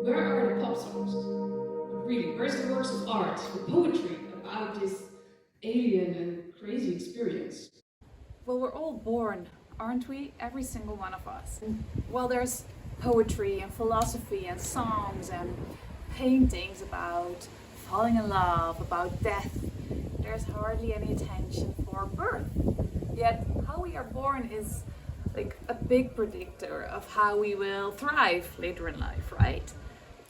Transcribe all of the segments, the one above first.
Where are the pop songs? But really, where's the works of art, the poetry about this alien and crazy experience? Well, we're all born, aren't we? Every single one of us. And while there's poetry and philosophy and songs and paintings about falling in love, about death, there's hardly any attention for birth. Yet, how we are born is like a big predictor of how we will thrive later in life, right?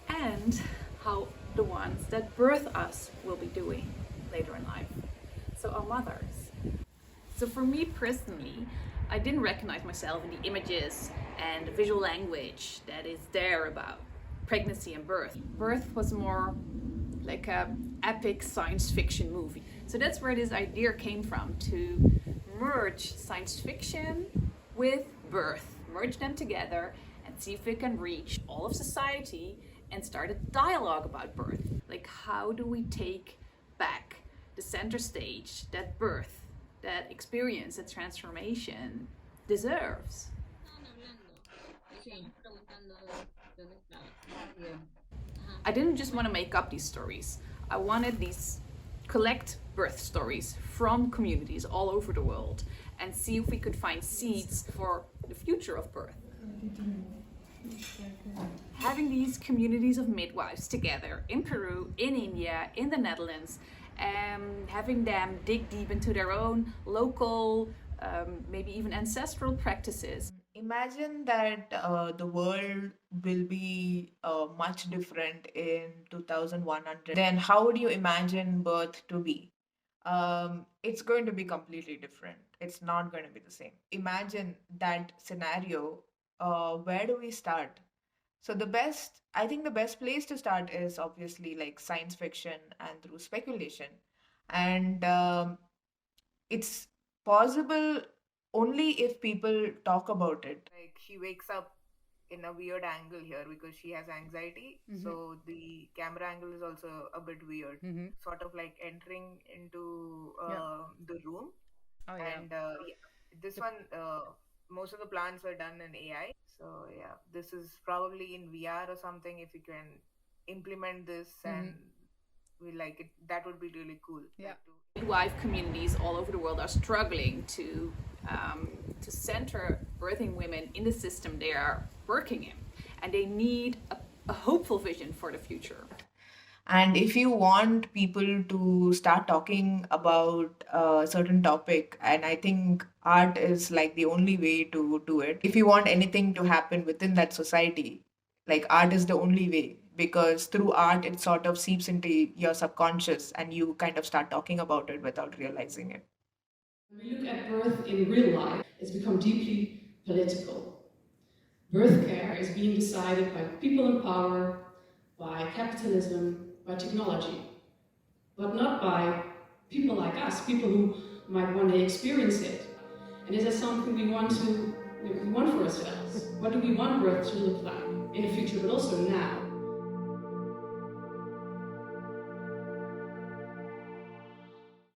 And how the ones that birth us will be doing later in life. So, our mothers. So for me personally, I didn't recognize myself in the images and the visual language that is there about pregnancy and birth. Birth was more like a epic science fiction movie. So that's where this idea came from, to merge science fiction with birth, merge them together and see if we can reach all of society and start a dialogue about birth. Like, how do we take back the center stage that birth, that experience, that transformation deserves? I didn't just want to make up these stories. I wanted these collect birth stories from communities all over the world and see if we could find seeds for the future of birth. Having these communities of midwives together in Peru, in India, in the Netherlands, having them dig deep into their own local, maybe even ancestral practices. Imagine that the world will be much different in 2100. Then, how would you imagine birth to be? It's going to be completely different. It's not going to be the same. Imagine that scenario. Where do we start? So I think the best place to start is obviously like science fiction and through speculation. And it's possible only if people talk about it. Like she wakes up in a weird angle here because she has anxiety. So the camera angle is also a bit weird. Sort of like entering into the room. Oh, yeah. And yeah, this one, most of the plans were done in AI. So yeah, this is probably in VR or something. If you can implement this and we like it, that would be really cool. Yeah. Like, Midwife communities all over the world are struggling to center birthing women in the system they are working in, and they need a hopeful vision for the future. and if you want people to start talking about a certain topic, and I think art is like the only way to do it. If you want anything to happen within that society, like art is the only way, because through art it sort of seeps into your subconscious and you kind of start talking about it without realizing it. When we look at birth in real life, it's become deeply political. Birth care is being decided by people in power, by capitalism, by technology, but not by people like us, people who might one day experience it. And is that something we want for ourselves? What do we want birth to look like in the future, but also now?